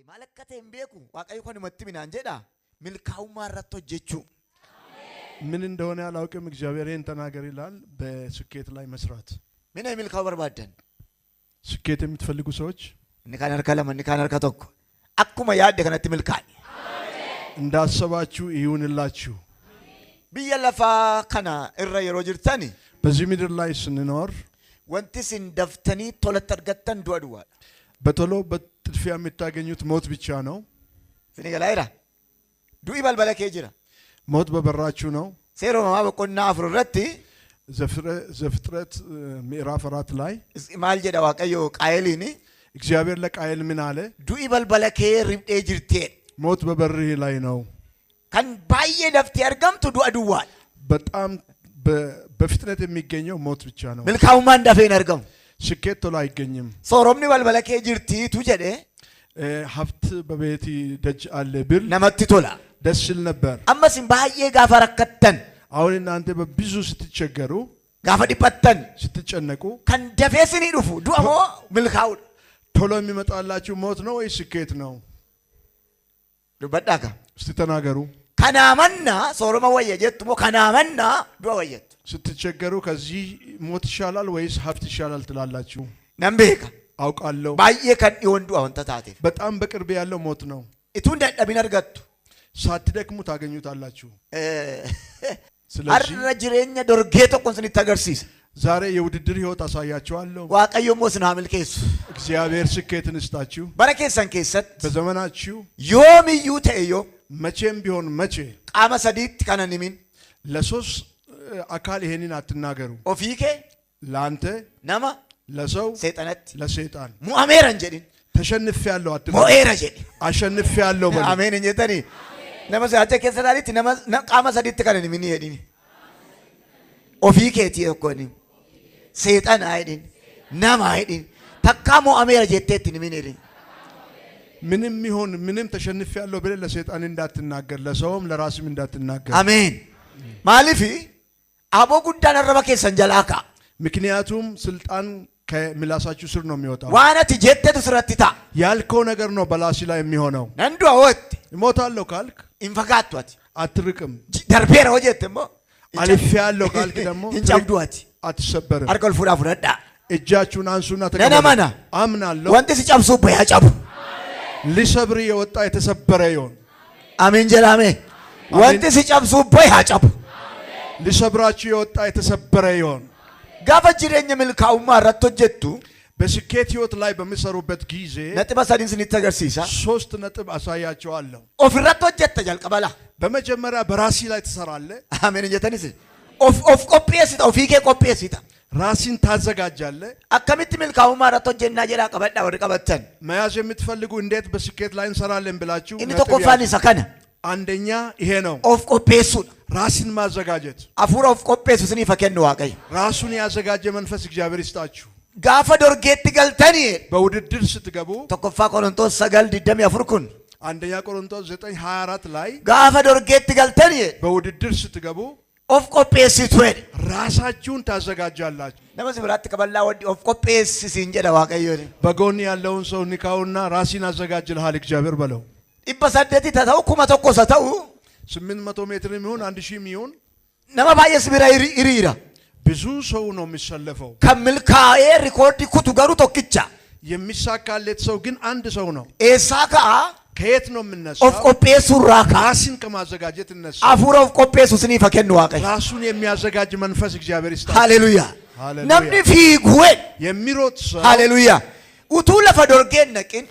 malakate imbeku waaqayyo kan matti minan jedha milkaa'ummaa irratti hojjechuu ምን እንደሆነ ያላውቅም እግዚአብሔርን ተናገር ይላል በስኬት ላይ መስራት ምን የሚልካው በርባደን ስኬት የምትፈልጉ ሰዎች እንካን አርከለም እንካን አርከቶክ አኩማ ያደ ከነት milkaa'e እንዳሰባችሁ ይሁንላችሁ ቢየለፋ ከና እረ የሮ ጅርተኒ በዚህ ምድር ላይ ስንኖር ወንቲስ እንደፍተኒ ቶለት አርገተን ዱአዱዋ በቶሎ በጥድፊያ የምታገኙት ሞት ብቻ ነው ፍኒገላይራ ዱኢ በልበለከ ጅራ ሞት በበራችሁ ነው ሴሮ ማማ በቆና አፍሩረቲ ዘፍጥረት ምዕራፍ 4 ላይ ማል ጀዳ ዋቀዮ ቃየሊኒ እግዚአብሔር ለቃየል ምን አለ ዱኢ በልበለከ ሪብዴ ጅርቴ ሞት በበርህ ላይ ነው ካን ባየ ደፍቴ አርገምቱ ዱአዱዋ በጣም በፍጥነት የሚገኘው ሞት ብቻ ነው milkaa'ummaa እንደፈን አርገም ስኬት ቶሎ አይገኝም ሶሮምኒ በልበለከ ጅርቲ ቱጀደ ሀብት በቤቲ ደጅ አለ ብል ነመት ቶላ ደስ ይል ነበር አመሲም ባየ ጋፈረከተን አሁን እናንተ በብዙ ስትቸገሩ ጋፈ ዲපተን ስትጨነቁ ካን ደፈስኒ ዱፉ ዱአሞ milkaa'u ቶሎ የሚመጣላችሁ ሞት ነው ወይ ስኬት ነው ዱበዳካ እስቲ ተናገሩ ከናመና ሶሮማ ወየጀትሞ ከናመና ዱአ ወየት ስትቸገሩ ከዚህ ሞት ይሻላል ወይስ ሀብት ይሻላል ትላላችሁ ነምቤካ አውቃለሁ ባየ ከን ይወንዱ አሁን ተታቴ በጣም በቅርብ ያለው ሞት ነው እቱ እንደደብን አርገቱ ሳትደክሙ ታገኙታላችሁ ስለዚህ አረጅሬኛ ዶርጌ ተቆንስን ይተገርሲስ ዛሬ የውድድር ህይወት አሳያችኋለሁ ዋቀዮ ሞስና አምልከሱ እግዚአብሔር ስኬትን ይስጣችሁ በረከሰን ከሰት በዘመናችሁ ዮምዩ ተዮ መቼም ቢሆን መቼ ቃመ ሰዲት ከነኒሚን ለሶስ አካል ይሄንን አትናገሩ ኦፊኬ ላንተ ነማ ለሰው ሰይጣናት ለሰይጣን ሙአሜራን ጀዲን ተሸንፌያለሁ አትበል ሞኤራ ጀዲ አሸንፌያለሁ በል አሜን እንጀተኒ ነማ ሰዓተ ከሰዳሊት ነማ ቃመ ሰዲት ከነኒሚን ይሄዲን ኦፊኬ ቲዮኮኒ ሰይጣን አይዲን ነማ አይዲን ተካ ሙአሜራ ጀቴት ንሚን ይሄዲን ምንም ይሁን ምንም ተሸንፌያለሁ ብለ ለሰይጣን እንዳትናገር ለሰውም ለራስም እንዳትናገር አሜን ማሊፊ አቦ ጉዳን ረበከ ሰንጀላካ ምክንያቱም ስልጣን ከምላሳችሁ ስር ነው የሚወጣው ዋናት ጀተቱ ስራቲታ ያልከው ነገር ነው በላሲ ላይ የሚሆነው ነንዱ አወት ይሞታለሁ ካልክ ኢንፈጋቷት አትርቅም ደርቤራ ወጀተሞ አልፌያለሁ ካልክ ደግሞ እንጫምዱዋት አትሰበርም አርቀል ፉራ ፉራዳ እጃችሁን አንሱና ነነማና አምናለሁ ወንት ሲጨብሱ በያጨቡ ሊሰብር የወጣ የተሰበረ ይሁን አሜን ጀላሜ ወንት ሲጨብሱ በያጨቡ ሊሰብራችሁ የወጣ የተሰበረ ይሁን ጋፈጅረኝ milkaa'ummaa irratti hojjettu በስኬት ህይወት ላይ በሚሰሩበት ጊዜ ነጥብ ሰዲን ስንተገርሲሳ 3 ነጥብ አሳያቸዋለሁ ኦፍራት hojjetta jalqabala በመጀመሪያ በራሲ ላይ ትሰራለህ አሜን እንጀተኒስ ኦፍ ቆጴሲታ ኦፊኬ ቆጴሲታ ራሲን ታዘጋጃለህ አከሚት milkaa'ummaa irratti hojjenna ጀላ ቀበዳ ወደ ቀበተን መያዝ የምትፈልጉ እንዴት በስኬት ላይ እንሰራለን ብላችሁ እኒ ተቆፋኒ ሰከነ አንደኛ ይሄ ነው ኦፍ ቆጴሱ ራስን ማዘጋጀት አፉራ ኦፍ ቆጴሱ ስኒ ፈከነ ዋቀይ ራሱን ያዘጋጀ መንፈስ እግዚአብሔር ይስጣችሁ ጋፈ ዶርጌት ገልተኒ በውድድር ስትገቡ ተቆፋ ቆሮንቶስ ሰገል ዲደም ያፍርኩን አንደኛ ቆሮንቶስ 9:24 ላይ ጋፈ ዶርጌት ገልተኒ በውድድር ስትገቡ ኦፍ ቆጴሲቱ ወድ ራሳችሁን ታዘጋጃላችሁ ነመስ ብራት ከበላ ወዲ ኦፍ ቆጴስ ሲንጀዳ ዋቀዮ በጎን ያለውን ሰው ንካውና ራስን አዘጋጅልሃል እግዚአብሔር በለው ይበሰደቲ ተታው ኩማ ተቆሰታው 800 ሜትር የሚሆን 1000 የሚሆን ነማ ባየስ ቢራ ይሪራ ብዙ ሰው ነው የሚሰለፈው ከምልካኤ ሪኮርድ ኩቱ ጋሩ ቶክቻ የሚሳካለት ሰው ግን አንድ ሰው ነው ኤሳካ ከየት ነው የምነሳው ኦፍ ቆጴሱ ራካ ራስን ከማዘጋጀት እነሳ አፉራ ኦፍ ቆጴሱ ስኒ ፈከነ ዋቀይ ራሱን የሚያዘጋጅ መንፈስ እግዚአብሔር ይስጣ ሃሌሉያ ነምኒ ፊጉዌ የሚሮጥ ሰው ሃሌሉያ ኡቱ ለፈዶርጌን ነቂን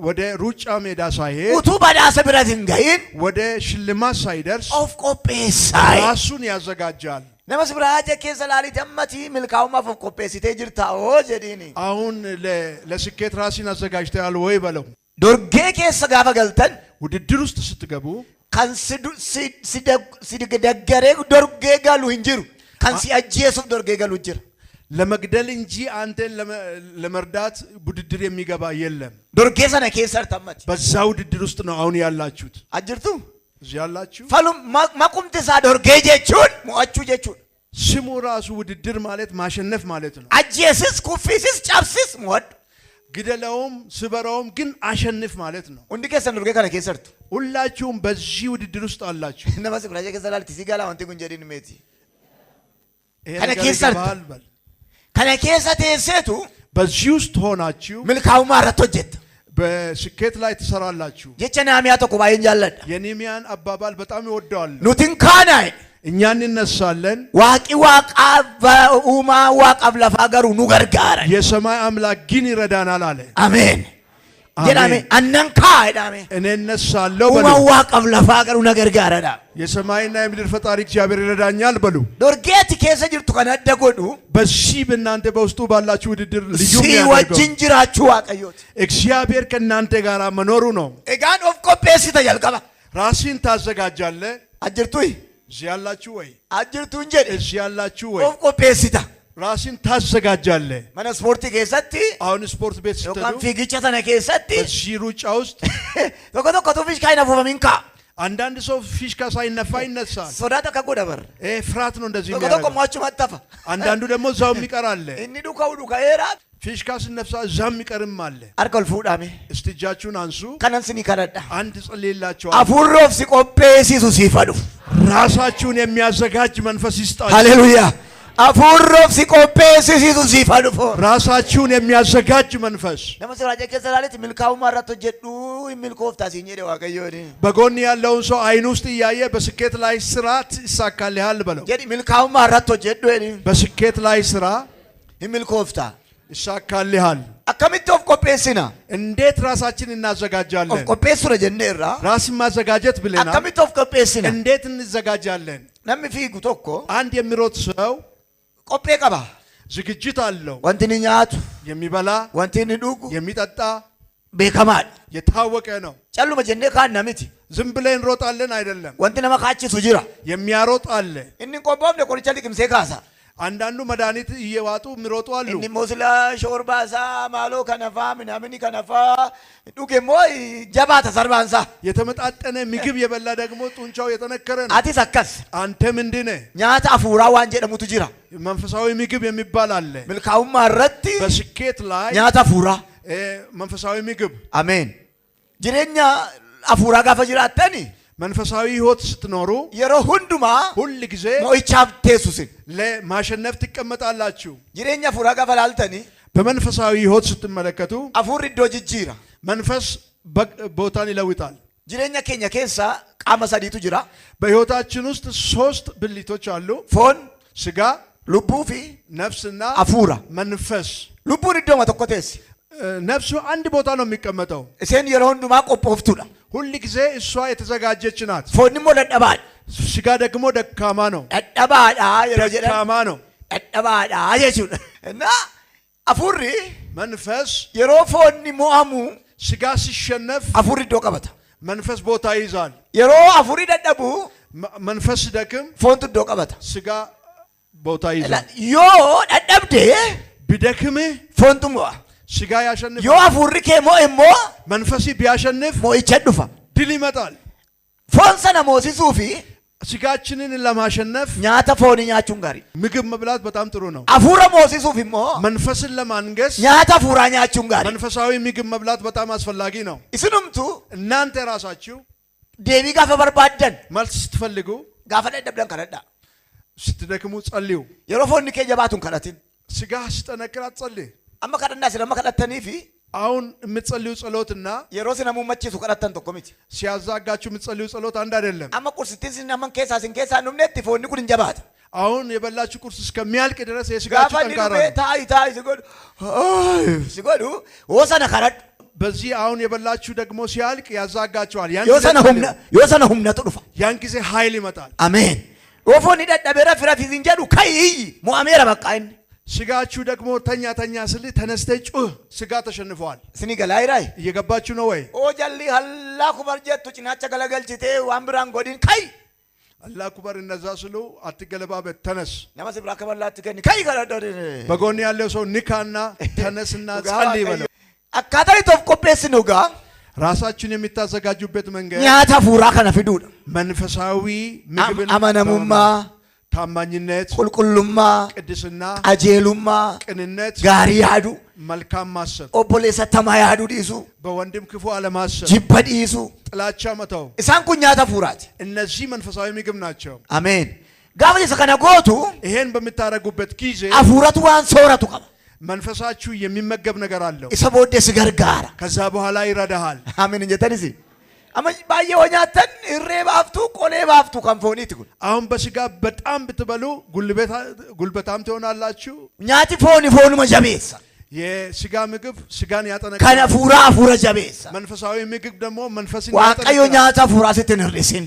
ወደ ሩጫ ሜዳ ሳይሄድ ኡቱ ባዳሰ ብራትን ጋይን ወደ ሽልማት ሳይደርስ ኦፍ ቆጴሳይ ራሱን ያዘጋጃል ነመስ ብራጀ ከዘላሊ ደመቲ milkaa'ummaa ኦፍ ቆጴሲቴ ጅርታኦ ጀዲኒ አሁን ለስኬት ራስን አዘጋጅተሃል ወይ በለው ዶርጌ ከሰ ጋፈ ገልተን ውድድር ውስጥ ስትገቡ ካንሲዱ ሲደገረ ዶርጌ ጋሉ እንጅሩ ካንሲ አጂየሱ ዶርጌ ጋሉ እንጅሩ ለመግደል እንጂ አንተን ለመርዳት ውድድር የሚገባ የለም ዶርጌ ሰነ ከሰርተ ተመት በዛ ውድድር ውስጥ ነው አሁን ያላችሁት አጅርቱ እዚህ ያላችሁ ፈሉም ማቁምት ሳዶርጌ ጀቹን ሞአቹ ጀቹን ስሙ ራሱ ውድድር ማለት ማሸነፍ ማለት ነው አጂየስስ ኩፊስስ ጫብስስ ሞድ ግደለውም ስበረውም ግን አሸንፍ ማለት ነው። ሁንዲ ከሰን ዱርጌ ከነ ከሰርቱ ሁላችሁም በዚህ ውድድር ውስጥ አላችሁ። ነማስ ኩራጀ ከሰላል ትሲጋላ ወንቲ ጉንጀዲን ሜቲ ከነ ከሰርቱ ከነ ከሰተ የሰቱ በዚህ ውስጥ ሆናችሁ ምልካው ማራቶ ጀት በስኬት ላይ ትሰራላችሁ። የቸናሚያ ተቆባይን ያለዳ የኔሚያን አባባል በጣም ይወደዋል። ኑቲን ካናይ እኛን እንነሳለን ዋቂ ዋቃ በኡማ ዋቃብ ለፋገሩ ኑገርጋራ የሰማይ አምላክ ግን ይረዳናል አለ። አሜን የዳሜ አነንካ አይዳሜ እኔ እነሳለሁ ኡማ ዋቃብ ለፋገሩ ነገርጋራዳ የሰማይና የምድር ፈጣሪ እግዚአብሔር ይረዳኛል በሉ። ዶርጌት ከሰ ጅርቱ ከነደጎዱ በዚህ በእናንተ በውስጡ ባላችሁ ውድድር ልዩ ሲወጅንጅራችሁ ዋቀዮት እግዚአብሔር ከእናንተ ጋር መኖሩ ነው። ኤጋን ኦፍ ኮፔሲታ ያልቀባ ራስን ታዘጋጃለህ። አጅርቱይ እዚህ ያላችሁ ወይ አጅርቱ እንጀ እዚህ ያላችሁ ወይ ኦፍ ኮፔሲታ ራስን ታዘጋጃለህ። ማነ ስፖርት ከሰቲ አሁን ስፖርት ቤት ስትሄዱ ዮካን ፊግቻ ተነ ከሰቲ በዚህ ሩጫ ውስጥ ተቆቶ ኮቶፊሽ ካይና ፎሚንካ አንዳንድ ሰው ፊሽካ ሳይነፋ ይነሳል። ሶዳታ ከጎደበር ፍራት ነው እንደዚህ የሚያደርገው። ተቆቶ ቆማቹ መጣፋ አንዳንዱ ደግሞ እዛው የሚቀር አለ። እኒ ዱካው ዱካ ኤራ ፊሽካ ሲነፍሳ እዛም የሚቀርም አለ። አርከል ፉዳሜ እስቲ እጃችሁን አንሱ። ከነንስኒ ከረዳ አንድ ጸልይላችሁ አፉሮፍ ሲቆፔሲሱ ሲፈዱ ራሳችሁን የሚያዘጋጅ መንፈስ ይስጣችሁ። ሃሌሉያ አፉሮፍ ሲቆፔሲሱ ሲፈዱ ራሳችሁን የሚያዘጋጅ መንፈስ ለመስራጀ ከሰላለት ሚልካው ማራቶ ጀዱ ሚልኮፍታ ሲኘደ ዋቀዮኒ በጎን ያለውን ሰው አይን ውስጥ እያየ በስኬት ላይ ስራ ይሳካልሃል በለው። ጀዲ ሚልካው ማራቶ ጀዱ በስኬት ላይ ስራ ሚልኮፍታ ይሳካልሃል። አከሚት ኦፍ ኮፔሲና እንዴት ራሳችን እናዘጋጃለን? ኦፍ ኮፔሱ ረጀነራ ራስን ማዘጋጀት ብለናል። አከሚት ኦፍ ኮፔሲና እንዴት እንዘጋጃለን? ነም ፊጉ ቶኮ አንድ የሚሮጥ ሰው ቆጴ ቀባ ዝግጅት አለው። ወንቲኒ ኛቱ የሚበላ ወንቲኒ ዱጉ የሚጠጣ ቤከማል የታወቀ ነው። ጨሉ መጀነ ካናምቲ ዝም ብለን እንሮጣለን አይደለም። ወንቲ ነመካቺ ሱጂራ የሚያሮጥ አለ። እኒ ቆቦም ለቆርቻ ሊቅምሴ ካሳ አንዳንዱ መድኃኒት እየዋጡ የሚሮጡ አሉ። እኒ ሞስላ ሾርባሳ ማሎ ከነፋ ምናምን ከነፋ ዱቄሞ ጀባ ተሰርባንሳ የተመጣጠነ ምግብ የበላ ደግሞ ጡንቻው የተነከረ ነው። አቲ ሰከስ አንተ ምንድነ ኛታ አፉራ ዋንጀ ደሙቱ ጂራ መንፈሳዊ ምግብ የሚባል አለ። ምልካው ማረቲ በስኬት ላይ ኛታ አፉራ መንፈሳዊ ምግብ አሜን ጅሬኛ አፉራ ጋፈ ጅራተኒ መንፈሳዊ ህይወት ስትኖሩ የሮ ሁንዱማ ሁሉ ጊዜ ሞይቻብቴሱስን ለማሸነፍ ትቀመጣላችሁ። ጅሬኛ አፉራ ጋፈ ላልተኒ በመንፈሳዊ ህይወት ስትመለከቱ አፉሪ ዶ ጅጂራ መንፈስ ቦታን ይለውጣል። ጅሬኛ ኬኛ ኬሳ ቃመ ሰዲቱ ጅራ በህይወታችን ውስጥ 3 ብልቶች አሉ። ፎን ስጋ፣ ልቡ ፊ ነፍስና አፉራ መንፈስ። ልቡን ዶ መተኮቴስ ነፍሱ አንድ ቦታ ነው የሚቀመጠው። እሴን የሮ ሁንዱማ ቆጶፍቱላ ሁሉ ጊዜ እሷ የተዘጋጀች ናት። ፎንሞ ለደባል ስጋ ደግሞ ደካማ ነው። ደባዳ የሮ ጀዳ ደካማ ነው። ደባዳ አየቹ እና አፉሪ መንፈስ የሮ ፎኒ ሞአሙ ስጋ ሲሸነፍ አፉሪ ዶ ቀበታ መንፈስ ቦታ ይይዛል። የሮ አፉሪ ደደቡ መንፈስ ደክም ፎንቱ ዶ ቀበታ ስጋ ቦታ ይይዛል። ዮ ደደብዴ ቢደክም ፎንቱ ሞአ ስጋ ያሸንፍ። ዮ አፉሪ ከሞ እሞ መንፈስ ቢያሸንፍ ሞይቸዱፋ ድል ይመጣል። ፎንሰና ሞሲሱፊ ስጋችንን ለማሸነፍ ኛታ ፎኒ ኛቹን ጋሪ ምግብ መብላት በጣም ጥሩ ነው። አፉራ ሞሲሱፊ ሞ መንፈስን ለማንገስ ኛታ ፉራ ኛቹን ጋሪ መንፈሳዊ ምግብ መብላት በጣም አስፈላጊ ነው። እስኑምቱ እናንተ ራሳችሁ ዴቢ ጋፈ በርባደን መልስ ስትፈልጉ ጋፈ ደደብደን ከረዳ ስትደክሙ ጸልዩ። የሮፎኒ ከጀባቱን ከረቲን ስጋ ሲጠነክር አትጸልይ። አማ ከረና ስለማ ከረተኒፊ አሁን የምትጸልዩ ጸሎትና የሮስና ሙመቺሱ ከረተን ተቆሚቲ ሲያዛጋችሁ የምትጸልዩ ጸሎት አንድ አይደለም። አማ ቁርስቲን ሲናመን ኬሳሲን ኬሳ ኑምኔት ፎኒ ኩን እንጀባት አሁን የበላችሁ ቁርስ እስከሚያልቅ ድረስ የስጋችሁ ጠንካራ ነው። ታይ ሲጎዱ ወሰነ ከረድ በዚህ አሁን የበላችሁ ደግሞ ሲያልቅ ያዛጋችኋል። የወሰነ ሁምነ ጥሩፋ ያን ጊዜ ኃይል ይመጣል። አሜን ወፎኒ ደደበረ ፍራፊ ዝንጀዱ ከይ ሙአሜራ በቃይን ስጋችሁ ደግሞ ተኛ ስል ተነስተ ጩህ። ስጋ ተሸንፈዋል። ስኒ ገላይራይ እየገባችሁ ነው ወይ? ኦ ጀሊ አላህ ኩበር ጀቱ ጭናቻ ገለገልችቴ ዋምብራን ጎዲን ከይ አላህ ኩበር እነዛ ስሉ አትገለባበት ተነስ። ነማስ ብራ ከበላት ከኒ ከይ ገለዶድ በጎን ያለው ሰው ንካና ተነስና ጸልይ በለው። አካታሪ ቶፍ ኮፔስ ነው ጋ ራሳችሁን የሚታዘጋጁበት መንገድ ኛታ ፉራ ከነፍዱ መንፈሳዊ ምግብን አማነሙማ ታማኝነት፣ ቁልቁሉማ፣ ቅድስና፣ አጄሉማ፣ ቅንነት፣ ጋሪ ያዱ፣ መልካም ማሰብ፣ ኦቦሌሰ ተማ ያዱ ዲሱ፣ በወንድም ክፉ አለማሰብ፣ ጅበ ዲሱ፣ ጥላቻ መተው፣ ኢሳን ኩን ኛታ ፉራቲ። እነዚህ መንፈሳዊ ምግብ ናቸው። አሜን። ጋፍ ዲሰ ከነ ጎቱ ይሄን በምታረጉበት ጊዜ አፉረቱ ዋን ሶረቱ ቀባ መንፈሳችሁ የሚመገብ ነገር አለው። ኢሰ ቦዴስ ገርጋራ ከዛ በኋላ ይረዳሃል። አሜን እንጀተንሲ አማ ባየ ወኛተን እሬ ባፍቱ ቆሌ ባፍቱ ከንፎኒት ጉ አሁን በስጋ በጣም ብትበሉ ጉልበታም ትሆናላችሁ። ኛቲ ፎኒ መጀቤሳ የስጋ ምግብ ስጋን ያጠነክራል። ከነ ፉራ ፉረ ጀቤሳ መንፈሳዊ ምግብ ደግሞ መንፈስን ያጠነክራል። ዋቀዮ ኛታ ፉራ ስትንርሲን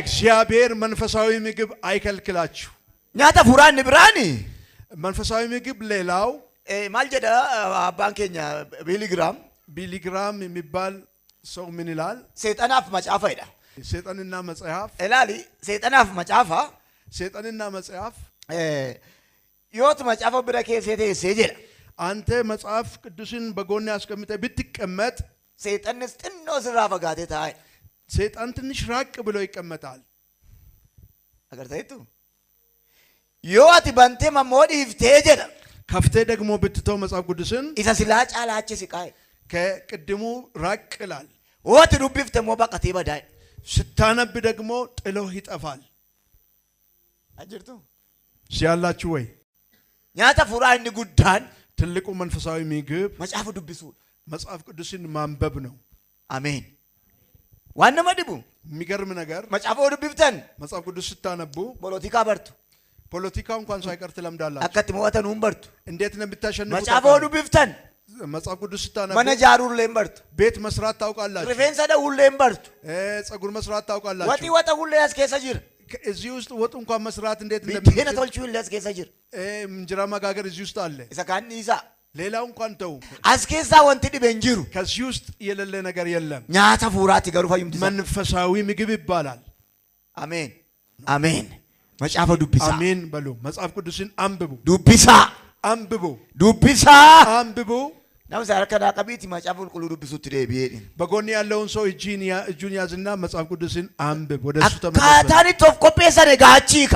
እግዚአብሔር መንፈሳዊ ምግብ አይከልክላችሁ። ኛታ ፉራ ንብራኒ መንፈሳዊ ምግብ ሌላው ማልጀዳ ባንኬኛ ቢሊግራም የሚባል ሰው ምን ይላል? ሰይጣናፍ መጻፋ ይላል። ሰይጣንና መጽሐፍ እላሊ ሰይጣናፍ መጻፋ ሰይጣንና መጽሐፍ ዮት መጻፋ ብረኬ ሴቴ ሰጀላ አንተ መጽሐፍ ቅዱስን በጎን ያስቀምጠ ብትቀመጥ ሰይጣንስ ጥኖ ስራ ፈጋቴ ታይ ሰይጣን ትንሽ ራቅ ብሎ ይቀመጣል። አገርታይቱ ዮት ባንቴ መሞዲ ይፍቴጀላ ከፍቴ ደግሞ ብትተው መጽሐፍ ቅዱስን ኢሳ ሲላጭ አላች ሲቃይ ከቅድሙ ራቅ ይላል። ወት ዱብፍተ ሞባቀቴ በዳይ ስታነብ ደግሞ ጥሎ ይጠፋል። አጅርቱ ሲያላችሁ ወይ ኛታ ፉራ እንዲ ጉዳን ትልቁ መንፈሳዊ ምግብ መጽሐፍ ዱብሱ መጽሐፍ ቅዱስን ማንበብ ነው። አሜን። ዋና መድቡ የሚገርም ነገር መጽሐፍ ዱብፍተን መጽሐፍ ቅዱስ ስታነቡ ፖለቲካ በርቱ ፖለቲካው እንኳን ሳይቀር ትለምዳላችሁ። አከትም ወተን በርቱ እንዴት ነው ብታሸንፉት? መጽሐፍ ዱብፍተን መጽሐፍ ቅዱስ ስታነቡ መነጃሩን ለምበርቱ ቤት መስራት ታውቃላችሁ። ሪፌንስ ደ ሁሉ ለምበርቱ ጸጉር መስራት ታውቃላችሁ። ወጥ ሁሉ ያስከሰ ጅር እዚህ ውስጥ ወጥ እንኳን መስራት እንዴት እንደሚሄድ ተልቹ ያስከሰ ጅር እንጀራ መጋገር እዚህ ውስጥ አለ። ኢሳካኒ ኢሳ ሌላው እንኳን ተው አስከሳ ወንት ዲበንጂሩ ከዚህ ውስጥ የሌለ ነገር የለም። ኛታ ፉራት ይገሩ ፈይም መንፈሳዊ ምግብ ይባላል። አሜን አሜን። መጽሐፍ ዱብሳ አሜን በሉ። መጽሐፍ ቅዱስን አንብቡ። ዱብሳ አንብቡ። ዱብሳ አንብቡ። ነው ዛርከዳ ቀቢት መጽሐፍ ሁሉ ዱብሱት ደብየኝ በጎን ያለውን ሰው እጁን ያዝና መጽሐፍ ቅዱስን አንብብ። ወደሱ ተመለስ። ካታኒ ቶፍ ኮፔሰነ ጋቺካ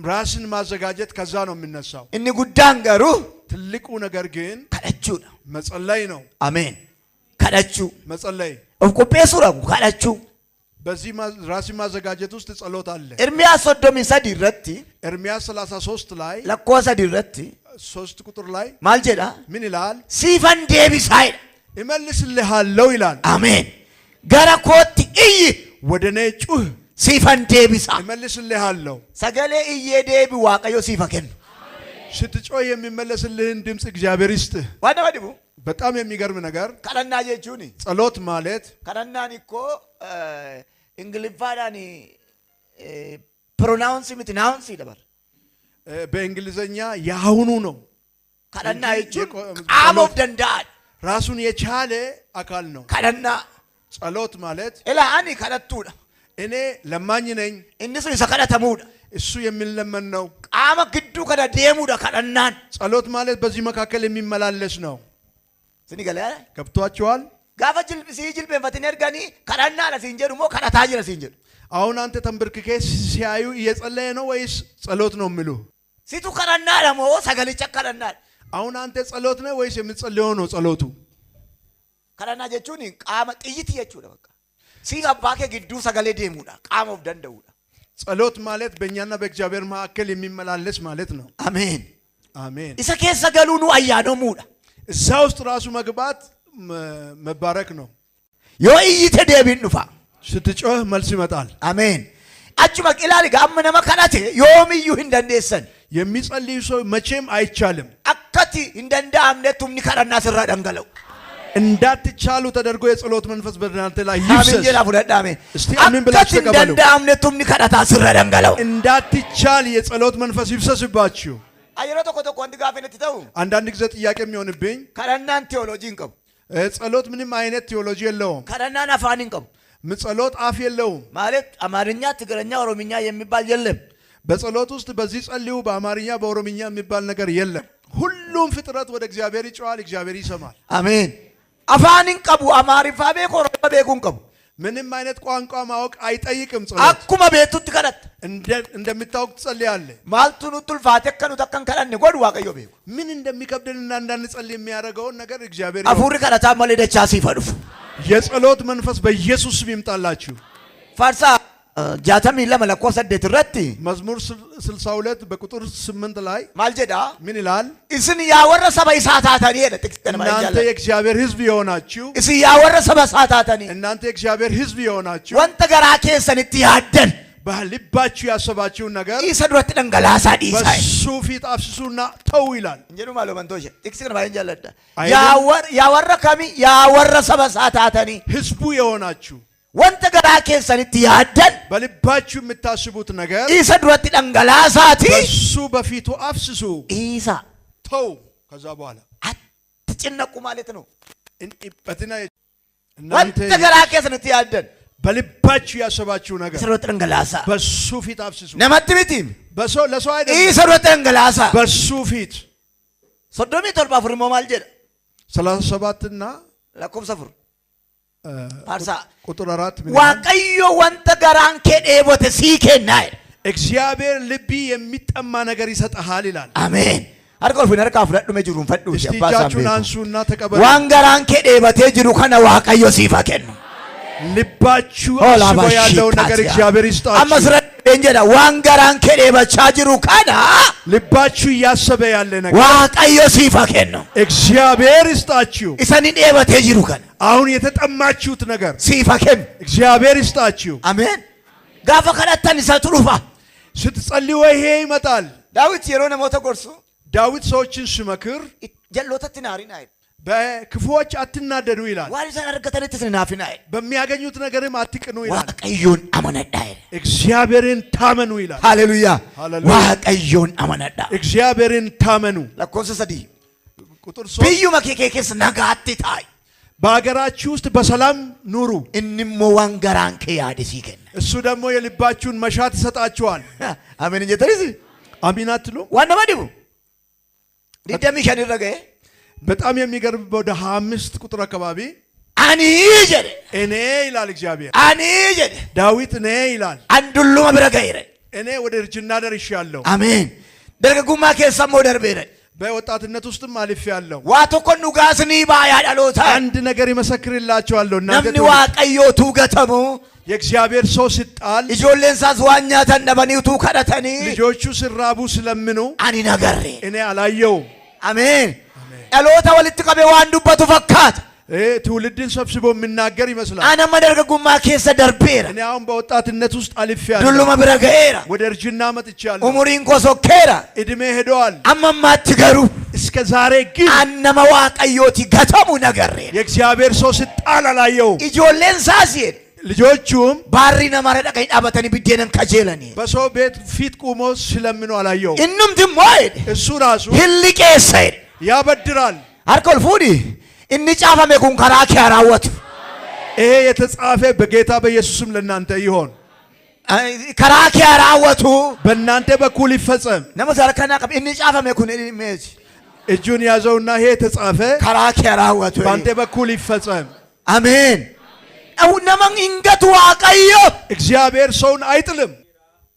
ራስን ማዘጋጀት ከዛ ነው የሚነሳው። እኒ ጉዳን ገሩ ትልቁ ነገር ግን ከደቹ ነው። መጸለይ ነው። አሜን። ከደቹ መጸለይ ኦፍ ኮፔሱ ነው። ከደቹ በዚህ ራስን ማዘጋጀት ውስጥ ጸሎት አለ። ኤርሚያስ ሶዶሚን ሰዲረቲ ኤርሚያስ 33 ላይ ለኮሰ ዲረቲ 3 ቁጥር ላይ ማልጀዳ ምን ይላል? ሲፈን ዴቢሳይ እመልስልሃለሁ ይላል። አሜን። ገረኮት እይ ወደኔ ጩህ ሲፈን ዴቢሳ እመልስልሃለሁ። ሰገሌ እየ ዴቢ ዋቀዮ ሲፈከን ስትጮህ የሚመለስልህን ድምጽ እግዚአብሔር ይስጥህ። ዋና ወዲቡ በጣም የሚገርም ነገር ከረና ጀቹኒ ጸሎት ማለት ከረናን እኮ እንግሊፋዳኒ ፕሮናውንስ ሚት ናውንስ ይደበር በእንግሊዘኛ ያሁኑ ነው። ከረና ይቹ ቃሞፍ ደንዳል ራሱን የቻለ አካል ነው። ከረና ጸሎት ማለት ኢላኒ ከረቱዳ እኔ ለማኝ ነኝ እንሱ ይሰከረተሙዳ እሱ የሚለመን ነው። ቃመ ግዱ ከዳ ደሙዳ ከረናን ጸሎት ማለት በዚህ መካከል የሚመላለስ ነው። ስኒገለ ገብቷችኋል? ጋፈጅል ሲጅል በፈተነ እርጋኒ ከረና ለሲንጀሩ ሞ ከረታጅ ለሲንጀሩ አሁን አንተ ተንበርክኬ ሲያዩ እየጸለየ ነው ወይስ ጸሎት ነው የሚሉ? ሲቱ ከረና ለሞ ሰገልጨ ከረና አሁን አንተ ጸሎት ነው ወይስ የምትጸልየው ነው ጸሎቱ? ከረና ጀቹኒ ቃመ ጥይት የቹ በቃ ሲጋባከ ግዱ ሰገሌ ደሙዳ ቃመው ደንደውዳ ጸሎት ማለት በእኛና በእግዚአብሔር መካከል የሚመላለስ ማለት ነው። አሜን አሜን። ኢሰ ከሰገሉኑ አያኖ ሙዳ እዛ ውስጥ ራሱ መግባት መባረክ ነው። ዮይተ ደቢን ኑፋ ስትጮህ መልስ ይመጣል። አሜን። አጭማ ኢላሊ ጋመነ መከናቴ ዮምዩ እንደንደሰን የሚጸልይ ሰው መቼም አይቻልም። አከቲ እንደንዳ አምነቱም ንከራና ስራ ደንገለው እንዳትቻሉ ተደርጎ የጸሎት መንፈስ በእናንተ ላይ ይፍሰስ። አሜን። ይላፉለዳ አሜን። እስቲ አሜን ብላችሁ ተቀበሉ። እንደንዳ አምነቱም ንከራታ ስራ ደንገለው እንዳትቻል የጸሎት መንፈስ ይፍሰስባችሁ። አየሮ ተቆ አንድ ጋፈነት ተው አንዳንድ ጊዜ ጥያቄ የሚሆንብኝ ከረናን ቴዎሎጂ እንቀም ጸሎት ምንም አይነት ቴዎሎጂ የለውም። ከረናን አፋን እንቀም ጸሎት አፍ የለውም ማለት አማርኛ፣ ትግርኛ፣ ኦሮምኛ የሚባል የለም። በጸሎት ውስጥ በዚህ ጸልዩ በአማርኛ በኦሮምኛ የሚባል ነገር የለም። ሁሉም ፍጥረት ወደ እግዚአብሔር ይጮሃል፣ እግዚአብሔር ይሰማል። አሜን። አፋንን ቀቡ አማሪፋ ቤኮ ሮባ ቤኩን ቀቡ ምንም አይነት ቋንቋ ማወቅ አይጠይቅም። ጸሎት አኩማ ቤቱት ከረት እንደምታውቅ ትጸልያለህ። ማልቱን ጡልፋት ከኑ ተከን ከላን ጎድ ዋቀዮ ቤኩ ምን እንደሚከብደንና እንዳንጸልይ የሚያደርገውን ነገር እግዚአብሔር አፉሪ ከላታ ማለደቻ ሲፈዱፍ የጸሎት መንፈስ በኢየሱስ ስም ይምጣላችሁ። ፋርሳ ጃተም ለመለኮ ሰደት ረቲ መዝሙር 62 በቁጥር 8 ላይ ማልጀዳ ምን ይላል? እስን ያወረሰ በይሳታታኒ የለ ጥቅስከን ማይጃለ እናንተ የእግዚአብሔር ሕዝብ የሆናችሁ እስ ያወረሰ በሳታታኒ እናንተ የእግዚአብሔር ሕዝብ የሆናችሁ ወንተ ገራ ከሰንቲ ያደን በልባችሁ ያሰባችሁን ነገር ይሰድወት ደንገላሳ ዲሳይ በሱ ፊት አፍስሱና ተው ይላል። እንጀኑ ማሎ መንቶሽ ጥቅስከን ማይጃለዳ ያወረከሚ ያወረሰ በሳታታኒ ሕዝቡ የሆናችሁ ወንተ ገራ ከሰንቲ ያደን በልባችሁ የምታስቡት ነገር ይሰድወት ደንገላሳቲ በሱ በፊቱ አፍስሱ ኢሳ ተው። ከዛ በኋላ አትጨነቁ ማለት ነው። እናንተ ወንተ ገራ ከሰንቲ ያደን በልባችሁ ያሰባችሁ ነገር ይሰድወት ደንገላሳ በሱ ፊት አፍስሱ። ነመትቢቲም ለሰው አይደለም፣ ይሰድወት ደንገላሳ በሱ ፊት ሶዶሚ ቶልባ ፍርሞ ማልጀዳ 37 እና ለኩም ሰፍር ፓርሳ ቁጥር 4 ዋቀዮ ወንተ ገራን ከዴቦተ ሲከናይ እግዚአብሔር ልቢ የሚጠማ ነገር ይሰጣል ይላል። አሜን። አርቆል ፍነር ካፍረዱ መጅሩን ፈዱ እጃችሁን አንሱና ተቀበሉ። ዋን ገራን ከዴቦተ ጅሩ ከነ ዋቀዮ ሲፈከን ልባችሁ አስቦ ያለው ነገር እግዚአብሔር ይስጣችሁ። አመስረ እንጀዳ ዋን ገራን ከዴበቻ ጅሩ ከነ ልባችሁ ያሰበ ያለ ነገር ዋቀዮ ሲፈከን ነው እግዚአብሔር ይስጣችሁ። ኢሰኒ ዴቦተ ጅሩ ከነ አሁን የተጠማችሁት ነገር ሲፈከን እግዚአብሔር ይስጣችሁ። አሜን። ጋፈ ከለተን ይሰጥሩፋ ስትጸልዩ ይሄ ይመጣል። ዳዊት የሮነ ሞተ ጎርሱ ዳዊት ሰዎችን ሲመክር ጀሎተት ናሪና በክፉዎች አትናደዱ ይላል። ዋሪሰን አርገተን ተስናፊና በሚያገኙት ነገርም አትቅኑ ይላል። ዋቀዮን አመነዳ እግዚአብሔርን ታመኑ ይላል። ሃሌሉያ። ዋቀዮን አመነዳ እግዚአብሔርን ታመኑ። ለኮንሰ ሰዲ ቁጥር 3 ብዩ መከከከስ ነጋት ታይ በአገራችሁ ውስጥ በሰላም ኑሩ። እንሞ ዋንገራን ከያደሲ ገና እሱ ደግሞ የልባችሁን መሻት ይሰጣችኋል። አሜን። እንጀተሪስ አሚን አትሉ ዋና ማዲቡ ዲደሚሽን ይረገ በጣም የሚገርም ወደ 25 ቁጥር አካባቢ አኒ ጀደ እኔ ይላል እግዚአብሔር። አኒ ጀደ ዳዊት እኔ ይላል አንዱሉ መብረጋይረ እኔ ወደ እርጅና ደርሻለሁ። አሜን። ደርገጉማ ከሰሞ ደርቤረ በወጣትነት ውስጥም አልፌያለሁ። ዋቶ ኮኑ ጋስኒ ባያ ዳሎታ አንድ ነገር ይመሰክርላችኋለሁ። ነምኒ ዋቀዮ ቱገተሙ የእግዚአብሔር ሰው ሲጣል ኢጆሌንሳስ ዋኛ ተነበኒቱ ከደተኒ ልጆቹ ሲራቡ ስለምኑ አኒ ነገሬ እኔ አላየው። አሜን። ዳሎታ ወልት ቀበ ዋንዱበቱ ፈካት ትውልድን ሰብስቦ የሚናገር ይመስላል። አነ መደርገጉማ ከሰ ደርቤራ እኔ አሁን በወጣትነት ውስጥ አልፌያለሁ። ዱሉ መብረገራ ወደ እርጅና መጥቻለሁ። ኡሙሪን ኮሶኬራ እድሜ ሄደዋል። አመማ ትገሩ እስከ ዛሬ ግን አነመ ዋቀዮቲ ገተሙ ነገሬ የእግዚአብሔር ሰው ሲጣል አላየው። ኢጆሌንሳስ ልጆቹም ባሪ ነማረ ደቀኝ ዳበተኒ ቢደነን ከጀለኒ በሰው ቤት ፊት ቆሞ ስለምኑ አላየው። እንም ድሞይድ እሱ ራሱ ህልቄሰይድ ያበድራል። አርኮል ፉዲ እንጫፈመ ኩን ከራኪ ያራወት ይሄ የተጻፈ በጌታ በኢየሱስም ለእናንተ ይሆን። ከራኪ ያራወቱ በእናንተ በኩል ይፈጸም። ነመዘርከና ቀብ እንጫፈመ ኩን ኢሜጅ እጁን ያዘውና ይሄ የተጻፈ ከራኪ ያራወቱ በአንተ በኩል ይፈጸም። አሜን። አው ነመን እንገቱ ዋቀዮ እግዚአብሔር ሰውን አይጥልም።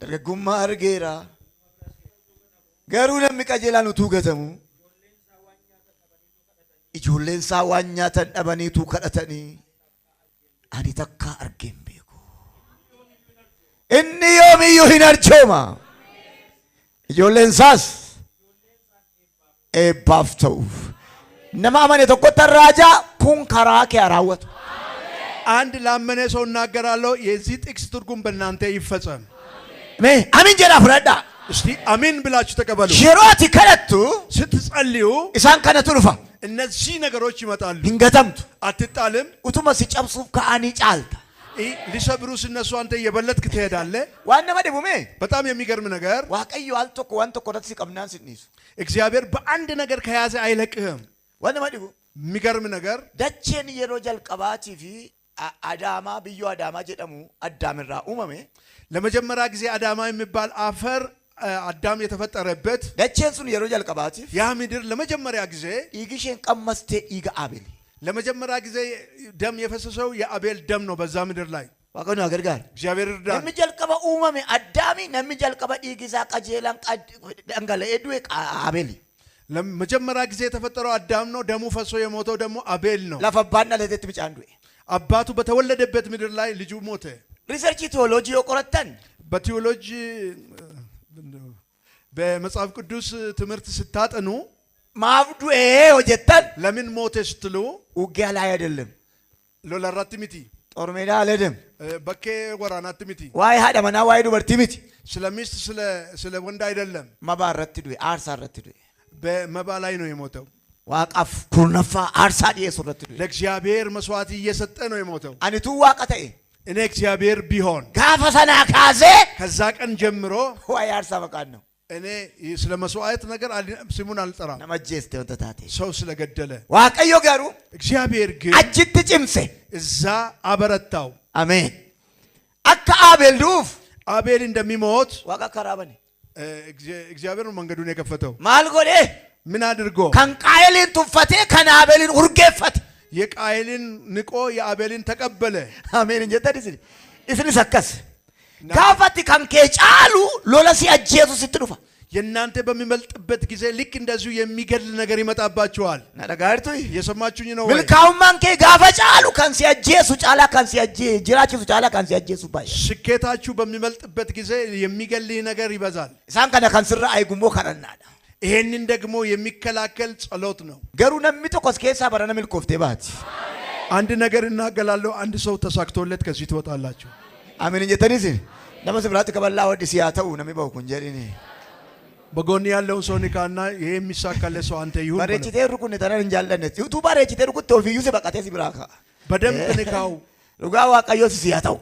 ደረጉማ አርጌራ ገሩ ለሚቀጀላኑ ቱገተሙ ኢጆሌንሳ ዋኛ ተንደበኒቱ ከደተኒ አኒ ተካ አርጌም ቤኩ እኒ ዮምዩ ሂነርቾማ ኢጆሌንሳስ ኤባፍተው ነማመን የተቆጠ ራጃ ኩን ከራኪ ያራወቱ አንድ ላመነ ሰው እናገራለሁ። የዚህ ጥቅስ ትርጉም በእናንተ ይፈጸም። አሚን ጀራ ፍረዳ እስቲ አሚን ብላችሁ ተቀበሉ። ሽሮቲ ከለቱ ስትጸልዩ ኢሳን ከነቱ ሩፋ እነዚህ ነገሮች ይመጣሉ። እንገተምቱ አትጣልም። ኡቱማ ሲጨብሱ ከአኒ ጫልታ ሊሰብሩ ሲነሱ አንተ እየበለጥክ ትሄዳለህ። ዋና መደቡሜ በጣም የሚገርም ነገር ዋቀዩ አልቶኮ ዋንቶ ኮረት ሲቀምናን ሲኒሱ እግዚአብሔር በአንድ ነገር ከያዘ አይለቅህም። ዋና መደቡ የሚገርም ነገር ደቼን የሮ ጀልቀባቲ ፊ አዳማ ብዩ አዳማ ጀደሙ አዳምራ ኡመሜ ለመጀመሪያ ጊዜ አዳማ የሚባል አፈር አዳም የተፈጠረበት ደቼን ሱን የሮ ጀልቀባቲ ያ ምድር ለመጀመሪያ ጊዜ ኢግሽን ቀመስቴ ኢጋ አቤል ለመጀመሪያ ጊዜ ደም የፈሰሰው የአቤል ደም ነው በዛ ምድር ላይ። ዋቀኑ አገርጋር እግዚአብሔር እርዳን። ነምጀልቀበ ኡመሜ አዳሚ ነምጀልቀበ ዲጊሳ ቀጀላን ደንገለ ኤዱ አቤል ለመጀመሪያ ጊዜ የተፈጠረው አዳም ነው። ደሙ ፈሶ የሞተው ደግሞ አቤል ነው። ለፈባና ለዘት ብቻንዱ አባቱ በተወለደበት ምድር ላይ ልጁ ሞተ። ሪሰርች ቴዎሎጂ የቆረጠን በቴዎሎጂ በመጽሐፍ ቅዱስ ትምህርት ስታጠኑ ማብዱ ወጀተን ለምን ሞተ ስትሉ ውጊያ ላይ አይደለም፣ ሎላራት ሚቲ ጦር ሜዳ አልሄደም፣ በኬ ወራናት ሚቲ ዋይ ሀደመና ዋይ ዱበርቲ ሚቲ ስለ ሚስት ስለ ወንድ አይደለም። መባረት ዱ አርሳረት ዱ በመባ ላይ ነው የሞተው። ዋቃፍ ኩርነፋ አርሳ ዲየሱረት ዱ ለእግዚአብሔር መስዋዕት እየሰጠ ነው የሞተው። አንቱ ዋቀተይ እኔ እግዚአብሔር ቢሆን ጋፈሰና ካዜ ከዛ ቀን ጀምሮ ዋይ አርሳ በቃን ነው። እኔ ስለ መስዋዕት ነገር ስሙን አልጠራም። ነመጀስ ተወተታቴ ሰው ስለገደለ ዋቀዮ ጋሩ እግዚአብሔር ግን አጅት ጭምሴ እዛ አበረታው። አሜን። አካ አቤል ዱፍ አቤል እንደሚሞት ዋቃ ከራበኒ እግዚአብሔር ነው መንገዱን የከፈተው። ማልጎዴ ምን አድርጎ ከንቃየልን ቱፈቴ ከናቤልን ኡርጌፈት የቃየልን ንቆ የአቤልን ተቀበለ። አሜን። እንጀተዲስ እስኒ ሰከስ ጋፋቲ ከንኬ ጫሉ ሎለሲ አጄሱ ስትዱፋ የናንተ በሚመልጥበት ጊዜ ልክ እንደዚሁ የሚገድል ነገር ይመጣባቸዋል። ናዳጋርቱ የሰማችሁኝ ነው። ምልካው ማንኬ ጋፋ ጫሉ ከንሲ አጄሱ ጫላ ከንሲ አጄ ጅራችሁ ጫላ ከንሲ አጄሱ ባይ ስኬታችሁ በሚመልጥበት ጊዜ የሚገልህ ነገር ይበዛል። ሳን ከነ ከንስራ አይጉሞ ከረናዳ ይሄንን ደግሞ የሚከላከል ጸሎት ነው። ገሩ ነሚቶ ኮስኬሳ በረነ ምልኮፍቴ ባት አንድ ነገር እናገላለሁ። አንድ ሰው ተሳክቶለት ከዚህ ትወጣላችሁ። አሜን። እንጀተዲስ ነመስ ብራት ከበላ ወዲ ሲያተው ነሚባው ኩንጀሪኒ በጎን ያለውን ሰው ንካና ይሄ የሚሳካለት ሰው አንተ ይሁን። ባሬቺቴ ሩኩን ተናን እንጃለነት ዩቱ ባሬቺቴ ሩኩ ተውፊዩ ሲበቃቴ ሲብራካ በደንብ ንካው። ሉጋ ዋቀዮ ሲያተው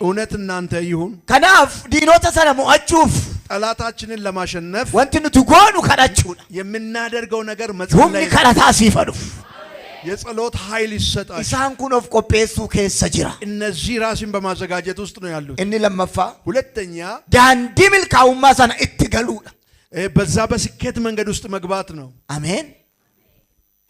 እውነት እናንተ ይሁን። ከናፍ ዲኖተ ሰለሙ አቹፍ ጠላታችንን ለማሸነፍ ወንትን ትጎኑ ከዳችሁና የምናደርገው ነገር ሁምኒ መጸለይ ከራታ ሲፈዱ የጸሎት ኃይል ይሰጣል። ኢሳን ኩን ኦፍ ቆጴሱ ከሰ ጅራ እነዚህ ራስን በማዘጋጀት ውስጥ ነው ያሉት። እኒ ለመፋ ሁለተኛ ዳንዲ ምልካውማ ሰና እትገሉ በዛ በስኬት መንገድ ውስጥ መግባት ነው። አሜን።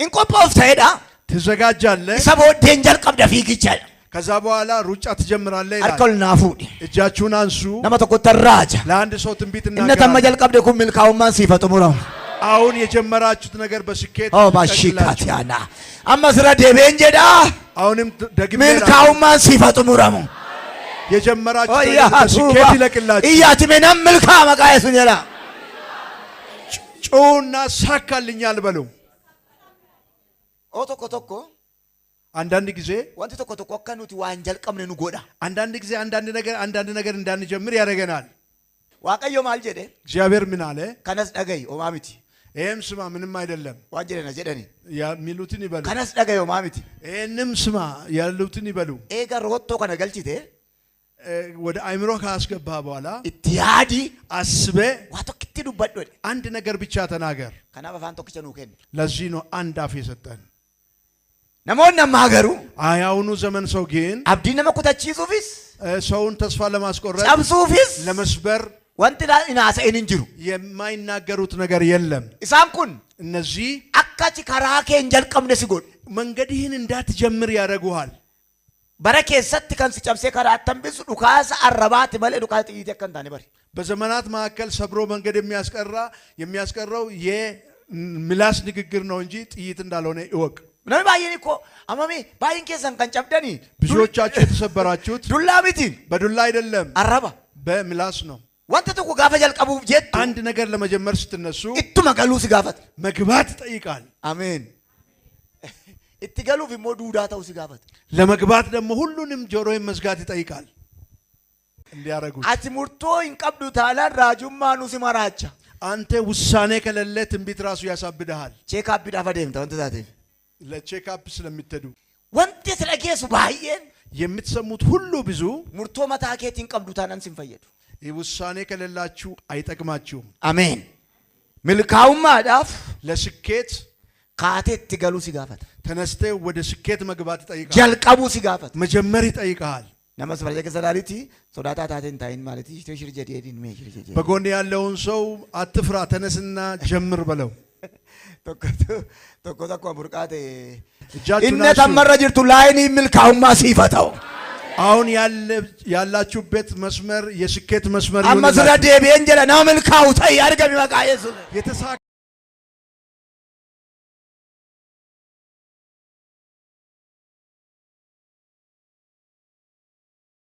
እንቆጶፍ ተሄዳ ትዘጋጃለህ። ኢሰቦ ዴንጀር ቀብደ ፊግቻል ከዛ በኋላ ሩጫ ትጀምራለህ ይላል። አርከል ናፉዲ እጃችሁን አንሱ። ነመቶ ኮተራጃ ለአንድ ሰው ትንቢት እነ ተመጀል ቀብደ ኩ ምልካውማ ሲፈጥሙ ነው። አሁን የጀመራችሁት ነገር በስኬት ባሽካቲያና አመስረ ደቤንጀዳ አሁንም ደግሜ ምልካውማ ሲፈጥሙ ነው። የጀመራችሁት ነገር በስኬት ይለቅላችሁ። ኢያቲሜና ምልካ መቃየሱን ይላ ጩና ሳካልኛል በሉ። ኦቶኮ ቶኮ አንዳንድ ጊዜ ወንት ቶኮ ቶኮ ከኑቲ ዋንጀል ቀምን ንጎዳ አንዳንድ ጊዜ አንዳንድ ነገር እንዳንጀምር ያደርገናል። ዋቀዮ ማልጀደ እግዚአብሔር ምን አለ? ከነስ ደገይ ኦማሚቲ ይሄም ስማ ምንም አይደለም ዋንጀለና ጀደኒ የሚሉትን ይበሉ። ከነስ ደገይ ኦማሚቲ ይሄንም ስማ ያሉትን ይበሉ። ኤጋ ሮቶ ከነ ገልቺቴ ወደ አይምሮ ካስገባ በኋላ ኢትያዲ አስበ ዋቶ ክትዱ በዶደ አንድ ነገር ብቻ ተናገር። ከና በፋንቶ ከቸኑ ከን ለዚህ ነው አንድ አፍ የሰጠን። ነሞን ነማገሩ አያውኑ ዘመን ሰው ግን አብዲ ነመኩታቺ ሱፊስ ሰውን ተስፋ ለማስቆረጥ ጸብሱፊስ ለመስበር ወንትላ ኢናሰን እንጅሩ የማይናገሩት ነገር የለም። ኢሳንኩን እነዚህ አካቺ ከራኬ እንጀል ቀምነ ሲጎድ መንገድህን እንዳትጀምር ያደርጉሃል። በረከሰት ከንስ ጨብሴ ከራተም ቢሱ ዱካሳ አረባት መለ ዱካት ይተከንታኔ በሪ በዘመናት መካከል ሰብሮ መንገድ የሚያስቀረው የምላስ ንግግር ነው እንጂ ጥይት እንዳልሆነ ይወቅ። ምንም ባይን እኮ አማሜ ባይን ከሰን ከንጨብደኒ ብዙዎቻችሁ የተሰበራችሁት ዱላ ቢቲ በዱላ አይደለም አረባ በምላስ ነው። ወንተ ተኩ ጋፈ ጀልቀቡ ጀት አንድ ነገር ለመጀመር ስትነሱ እቱ መገሉ ሲጋፈት መግባት ይጠይቃል። አሜን። እትገሉ ቢሞ ዱዳታው ሲጋፈት ለመግባት ደግሞ ሁሉንም ጆሮን መዝጋት ይጠይቃል። እንዲያረጉ አትሙርቶ ይንቀብዱ ታላ ራጁማኑ ሲመራቻ አንተ ውሳኔ ከሌለ ትንቢት ራሱ ያሳብድሃል። ቼክአፕ ዳፈደም ተንተታቴ ለቼክአፕ ስለምትሄዱ ወንተ ስለጌሱ ባየን የምትሰሙት ሁሉ ብዙ ሙርቶ መታኬት ይንቀብዱ ታናን ሲንፈየዱ ውሳኔ ከሌላችሁ አይጠቅማችሁም። አሜን። ምልካውማ ዳፍ ለስኬት ካቴት ትገሉ ሲጋፈት ተነስተ ወደ ስኬት መግባት ይጠይቃል። ጀልቀቡ ሲጋፈት መጀመር ይጠይቃል። ነመስ በረጀ ከሰላሪቲ ሶዳታ ታቴን ታይን ማለት ይሽር ጀዲን ሜሽር ጀዲ በጎን ያለውን ሰው አትፍራ ተነስና ጀምር በለው። tokko ቡርቃቴ እጃችሁን እነ ተመረ ጅርቱ ላይኒ ምልካውማ ሲፈታው አሁን ያላችሁበት መስመር የስኬት መስመር አመዝራ ደቤ እንጀራ ናምልካው ታይ አርገም ይበቃ ኢየሱስ